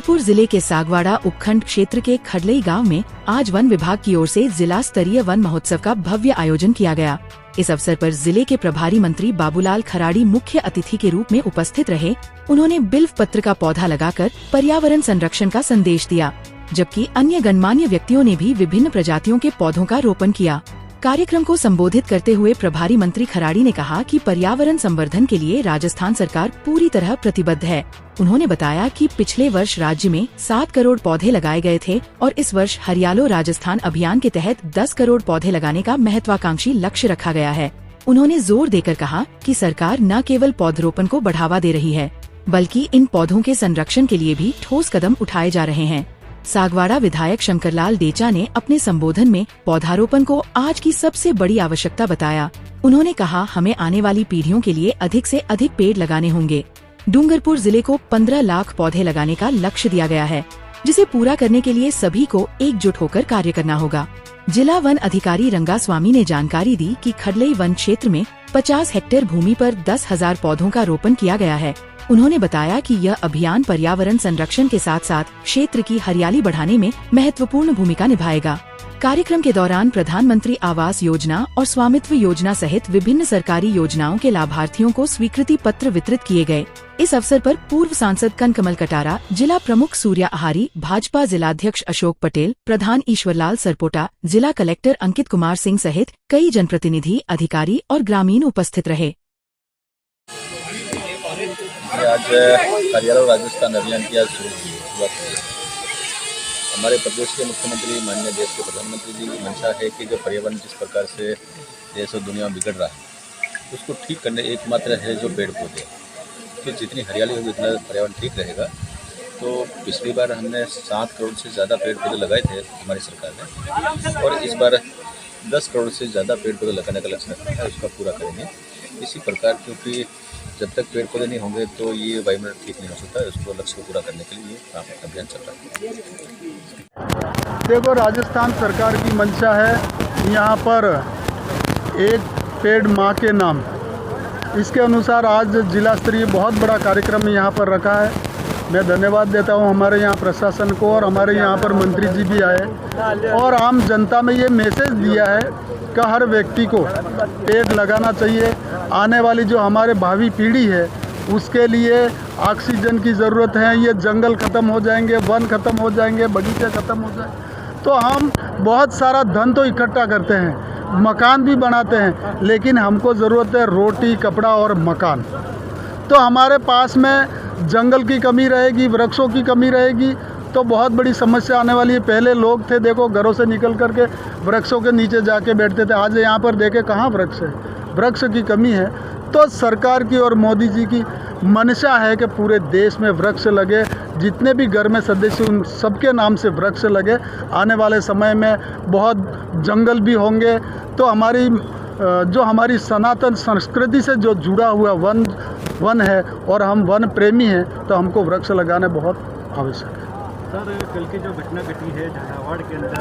डूंगरपुर जिले के सागवाड़ा उपखंड क्षेत्र के खडलई गांव में आज वन विभाग की ओर से जिला स्तरीय वन महोत्सव का भव्य आयोजन किया गया। इस अवसर पर जिले के प्रभारी मंत्री बाबूलाल खराड़ी मुख्य अतिथि के रूप में उपस्थित रहे। उन्होंने बिल्व पत्र का पौधा लगाकर पर्यावरण संरक्षण का संदेश दिया, जबकि अन्य गणमान्य व्यक्तियों ने भी विभिन्न प्रजातियों के पौधों का रोपण किया। कार्यक्रम को संबोधित करते हुए प्रभारी मंत्री खराड़ी ने कहा कि पर्यावरण संवर्धन के लिए राजस्थान सरकार पूरी तरह प्रतिबद्ध है। उन्होंने बताया कि पिछले वर्ष राज्य में 7 करोड़ पौधे लगाए गए थे और इस वर्ष हरियालो राजस्थान अभियान के तहत 10 करोड़ पौधे लगाने का महत्वाकांक्षी लक्ष्य रखा गया है। उन्होंने जोर देकर कहा कि सरकार न केवल पौधरोपण को बढ़ावा दे रही है, बल्कि इन पौधों के संरक्षण के लिए भी ठोस कदम उठाए जा रहे हैं। सागवाड़ा विधायक शंकरलाल डेचा ने अपने संबोधन में पौधारोपण को आज की सबसे बड़ी आवश्यकता बताया। उन्होंने कहा, हमें आने वाली पीढ़ियों के लिए अधिक से अधिक पेड़ लगाने होंगे। डूंगरपुर जिले को 15 लाख पौधे लगाने का लक्ष्य दिया गया है, जिसे पूरा करने के लिए सभी को एकजुट होकर कार्य करना होगा। जिला वन अधिकारी रंगास्वामी ने जानकारी दी कि खडलई वन क्षेत्र में 50 हेक्टेयर भूमि पर 10,000 पौधों का रोपण किया गया है। उन्होंने बताया कि यह अभियान पर्यावरण संरक्षण के साथ साथ क्षेत्र की हरियाली बढ़ाने में महत्वपूर्ण भूमिका निभाएगा। कार्यक्रम के दौरान प्रधानमंत्री आवास योजना और स्वामित्व योजना सहित विभिन्न सरकारी योजनाओं के लाभार्थियों को स्वीकृति पत्र वितरित किए गए। इस अवसर पर पूर्व सांसद कनकमल कटारा, जिला प्रमुख सूर्या आहारी, भाजपा जिलाध्यक्ष अशोक पटेल, प्रधान ईश्वरलाल सरपोटा, जिला कलेक्टर अंकित कुमार सिंह सहित कई जनप्रतिनिधि, अधिकारी और ग्रामीण उपस्थित रहे। आज हरियाणा राजस्थान अभियान की आज शुरुआत हुई। हमारे प्रदेश के मुख्यमंत्री, माननीय देश के प्रधानमंत्री जी की मंशा है कि जो पर्यावरण जिस प्रकार से देश और दुनिया में बिगड़ रहा है, उसको ठीक करने एकमात्र है जो पेड़ पौधे। कि जितनी हरियाली होगी उतना पर्यावरण ठीक रहेगा। तो पिछली बार हमने 7 करोड़ से ज़्यादा पेड़ पौधे लगाए थे हमारी सरकार ने, और इस बार 10 करोड़ से ज़्यादा पेड़ पौधे लगाने का लक्ष्य रखा है, उसका पूरा करेंगे। इसी प्रकार, क्योंकि जब तक पेड़ पौधे नहीं होंगे तो ये वायुमंडल ठीक नहीं हो सकता है, उसको लक्ष्य को पूरा करने के लिए ये अभियान चल रहा है। देखो, राजस्थान सरकार की मंशा है यहाँ पर एक पेड़ माँ के नाम, इसके अनुसार आज जिला स्तरीय बहुत बड़ा कार्यक्रम यहाँ पर रखा है। मैं धन्यवाद देता हूँ हमारे यहाँ प्रशासन को, और हमारे यहाँ पर मंत्री जी भी आए और आम जनता में ये मैसेज दिया है कि हर व्यक्ति को पेड़ लगाना चाहिए। आने वाली जो हमारे भावी पीढ़ी है उसके लिए ऑक्सीजन की ज़रूरत है। ये जंगल ख़त्म हो जाएंगे, वन ख़त्म हो जाएंगे, बगीचे ख़त्म हो जाए तो हम बहुत सारा धन तो इकट्ठा करते हैं, मकान भी बनाते हैं, लेकिन हमको ज़रूरत है रोटी, कपड़ा और मकान। तो हमारे पास में जंगल की कमी रहेगी, वृक्षों की कमी रहेगी तो बहुत बड़ी समस्या आने वाली है। पहले लोग थे, देखो, घरों से निकल करके वृक्षों के नीचे जाके बैठते थे। आज यहाँ पर देखे कहाँ वृक्ष है, वृक्ष की कमी है। तो सरकार की और मोदी जी की मंशा है कि पूरे देश में वृक्ष लगे, जितने भी घर में सदस्य उन सबके नाम से वृक्ष लगे। आने वाले समय में बहुत जंगल भी होंगे। तो हमारी सनातन संस्कृति से जो जुड़ा हुआ वन है और हम वन प्रेमी हैं, तो हमको वृक्ष लगाना बहुत आवश्यक है। सर, कल की जो घटना घटी है झालावाड़ के अंदर,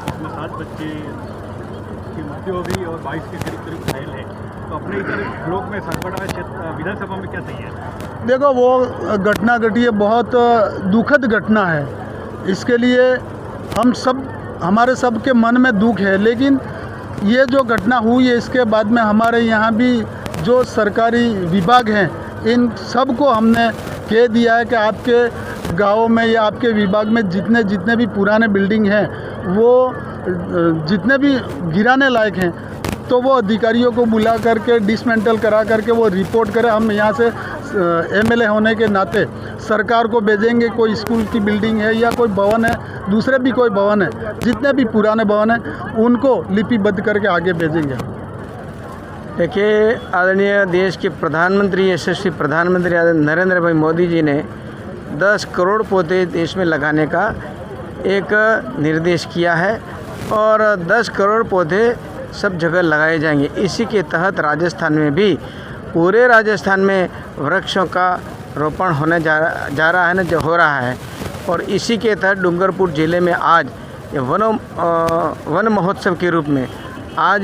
जिसमें 7 बच्चे की मृत्यु हो गई और 22 के करीब घायल हैं, तो अपने इधर ब्लॉक में सागवाड़ा क्षेत्र विधानसभा में क्या चाहिए? देखो, वो घटना घटी है, बहुत दुखद घटना है। इसके लिए हमारे सब के मन में दुख है, लेकिन ये जो घटना हुई है इसके बाद में हमारे यहाँ भी जो सरकारी विभाग हैं, इन सब को हमने कह दिया है कि आपके गाँव में या आपके विभाग में जितने भी पुराने बिल्डिंग हैं, वो जितने भी गिराने लायक हैं, तो वो अधिकारियों को बुला करके डिसमेंटल करा करके वो रिपोर्ट करें। हम यहाँ से एमएलए होने के नाते सरकार को भेजेंगे। कोई स्कूल की बिल्डिंग है या कोई भवन है, दूसरे भी कोई भवन है, जितने भी पुराने भवन हैं उनको लिपिबद्ध करके आगे भेजेंगे। देखिए, आदरणीय देश के प्रधानमंत्री, यशस्वी प्रधानमंत्री नरेंद्र भाई मोदी जी ने 10 करोड़ पौधे देश में लगाने का एक निर्देश किया है और 10 करोड़ पौधे सब जगह लगाए जाएंगे। इसी के तहत राजस्थान में भी, पूरे राजस्थान में वृक्षों का रोपण होने जा रहा है, जो हो रहा है। और इसी के तहत डूंगरपुर ज़िले में आज वन महोत्सव के रूप में आज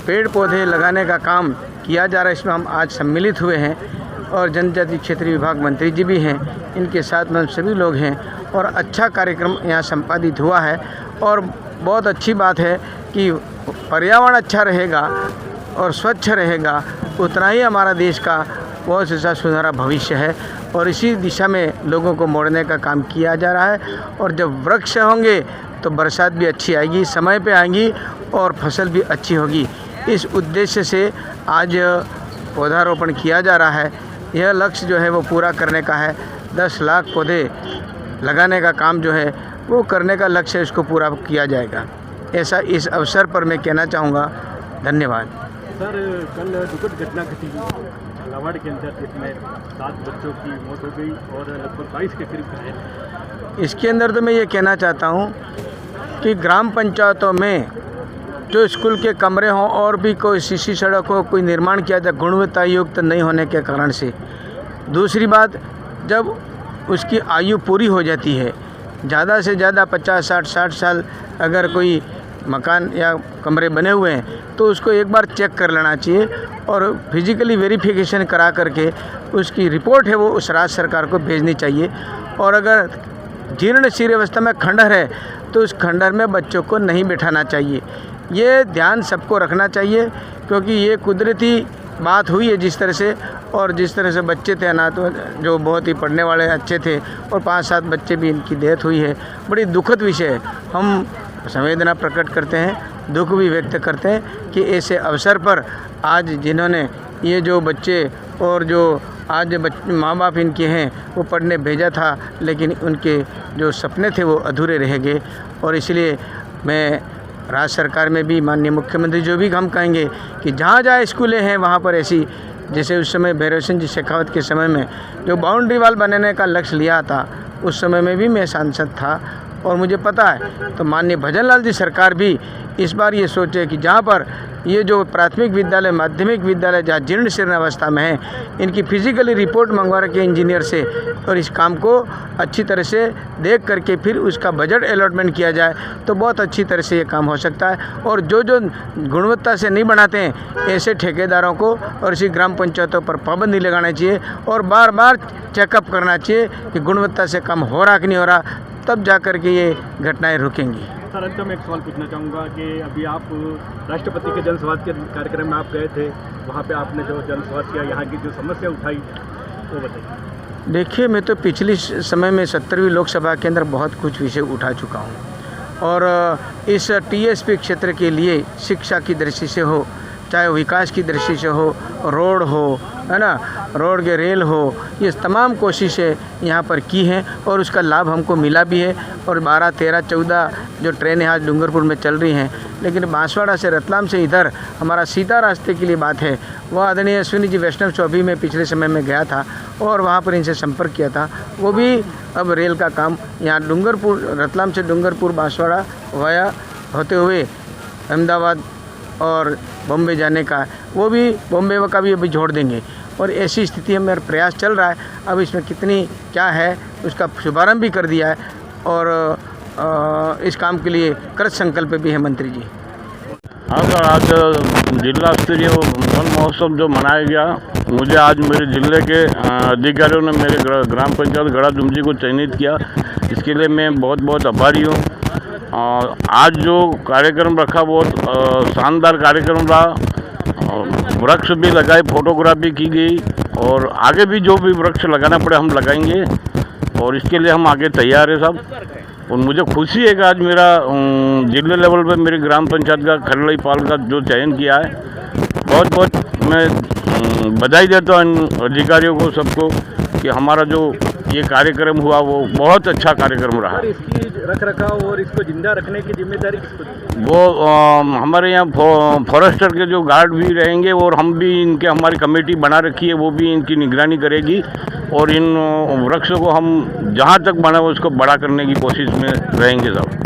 पेड़ पौधे लगाने का काम किया जा रहा है। इसमें हम आज सम्मिलित हुए हैं और जनजाति क्षेत्रीय विभाग मंत्री जी भी हैं, इनके साथ में सभी लोग हैं और अच्छा कार्यक्रम यहाँ संपादित हुआ है। और बहुत अच्छी बात है कि पर्यावरण अच्छा रहेगा और स्वच्छ रहेगा, उतना ही हमारा देश का बहुत सा सुनहरा भविष्य है। और इसी दिशा में लोगों को मोड़ने का काम किया जा रहा है। और जब वृक्ष होंगे तो बरसात भी अच्छी आएगी, समय पे आएगी और फसल भी अच्छी होगी। इस उद्देश्य से आज पौधारोपण किया जा रहा है। यह लक्ष्य जो है वो पूरा करने का है। 10 लाख पौधे लगाने का काम जो है वो करने का लक्ष्य है, इसको पूरा किया जाएगा, ऐसा इस अवसर पर मैं कहना चाहूँगा। धन्यवाद। सर, कल दुखद घटना घटी झालावाड़ के अंदर, जिसमें 7 बच्चों की मौत हो गई और लगभग 22 के करीब घायल। इसके अंदर तो मैं ये कहना चाहता हूँ कि ग्राम पंचायतों में जो स्कूल के कमरे हों और भी कोई सीसी सड़क हो, कोई निर्माण किया जाए गुणवत्ता युक्त नहीं होने के कारण से। दूसरी बात, जब उसकी आयु पूरी हो जाती है, ज़्यादा से ज़्यादा 50-60 साल अगर कोई मकान या कमरे बने हुए हैं तो उसको एक बार चेक कर लेना चाहिए और फिजिकली वेरिफिकेशन करा करके उसकी रिपोर्ट है वो उस राज्य सरकार को भेजनी चाहिए। और अगर जीर्ण शीर्ण अवस्था में खंडहर है तो उस खंडहर में बच्चों को नहीं बिठाना चाहिए। ये ध्यान सबको रखना चाहिए, क्योंकि ये कुदरती बात हुई है जिस तरह से। और जिस तरह से बच्चे थे अनाथ, जो बहुत ही पढ़ने वाले अच्छे थे, और 5-7 बच्चे भी इनकी डेथ हुई है। बड़ी दुखद विषय है। हम संवेदना प्रकट करते हैं, दुख भी व्यक्त करते हैं कि ऐसे अवसर पर आज जिन्होंने ये जो बच्चे और जो आज माँ बाप इनके हैं वो पढ़ने भेजा था, लेकिन उनके जो सपने थे वो अधूरे रह गए। और इसलिए मैं राज्य सरकार में भी, माननीय मुख्यमंत्री जो भी हम कहेंगे कि जहाँ जहाँ स्कूलें हैं वहाँ पर ऐसी, जैसे उस समय भैरव सिंह जी शेखावत के समय में जो बाउंड्री वाल बनाने का लक्ष्य लिया था, उस समय में भी मैं सांसद था और मुझे पता है। तो माननीय भजन लाल जी सरकार भी इस बार ये सोचे कि जहाँ पर ये जो प्राथमिक विद्यालय, माध्यमिक विद्यालय जहाँ जीर्ण शीर्ण अवस्था में है, इनकी फिजिकली रिपोर्ट मंगवा रखे इंजीनियर से, और इस काम को अच्छी तरह से देख करके फिर उसका बजट अलॉटमेंट किया जाए तो बहुत अच्छी तरह से ये काम हो सकता है। और जो जो गुणवत्ता से नहीं बनाते हैं ऐसे ठेकेदारों को और इसी ग्राम पंचायतों पर पाबंदी लगाना चाहिए और बार बार चेकअप करना चाहिए कि गुणवत्ता से काम हो रहा कि नहीं हो रहा, तब जा कर के ये घटनाएँ रुकेंगी। सर, अंत में एक सवाल पूछना चाहूँगा कि अभी आप राष्ट्रपति के जनसंवाद के कार्यक्रम में आप गए थे, वहाँ पे आपने जो जनसंवाद किया, यहाँ की जो समस्या उठाई वो बताइए। देखिए, मैं तो पिछले समय में 17वीं लोकसभा के अंदर बहुत कुछ विषय उठा चुका हूँ और इस टीएसपी क्षेत्र के लिए शिक्षा की दृष्टि से हो, चाहे विकास की दृष्टि से हो, रोड हो, है ना, रोड के रेल हो, ये तमाम कोशिशें यहाँ पर की हैं और उसका लाभ हमको मिला भी है। और 12, 13, 14 जो ट्रेनें आज डूंगरपुर में चल रही हैं, लेकिन बांसवाड़ा से रतलाम से इधर हमारा सीधा रास्ते के लिए बात है। वह आदरणीय अश्विनी जी वैष्णव चौबी में पिछले समय में गया था और वहाँ पर इनसे संपर्क किया था। वो भी अब रेल का काम यहाँ डूंगरपुर, रतलाम से डूंगरपुर बांसवाड़ा वाया होते हुए अहमदाबाद और बॉम्बे जाने का, वो भी बॉम्बे का भी अभी जोड़ देंगे। और ऐसी स्थिति में प्रयास चल रहा है। अब इसमें कितनी क्या है उसका शुभारंभ भी कर दिया है और इस काम के लिए कृत संकल्प भी है मंत्री जी। हाँ सर, आज जिला स्तरीय वन महोत्सव जो मनाया गया, मुझे आज मेरे जिले के अधिकारियों ने मेरे ग्राम पंचायत गड़ा दुमजी को चयनित किया, इसके लिए मैं बहुत बहुत आभारी हूँ। आज जो कार्यक्रम रखा बहुत शानदार कार्यक्रम रहा, वृक्ष भी लगाए, फोटोग्राफी की गई और आगे भी जो भी वृक्ष लगाना पड़े हम लगाएंगे और इसके लिए हम आगे तैयार है सब। और मुझे खुशी है कि आज मेरा जिले लेवल पे मेरी ग्राम पंचायत का खरलई पाल का जो चयन किया है, बहुत बहुत मैं बधाई देता हूँ अधिकारियों को, सबको, कि हमारा जो ये कार्यक्रम हुआ वो बहुत अच्छा कार्यक्रम रहा। इसकी रख रखाव और इसको जिंदा रखने की जिम्मेदारी किसको दी? वो हमारे यहाँ फॉरेस्टर के जो गार्ड भी रहेंगे और हम भी इनके, हमारी कमेटी बना रखी है, वो भी इनकी निगरानी करेगी और इन वृक्षों को हम जहाँ तक बना उसको बड़ा करने की कोशिश में रहेंगे सब।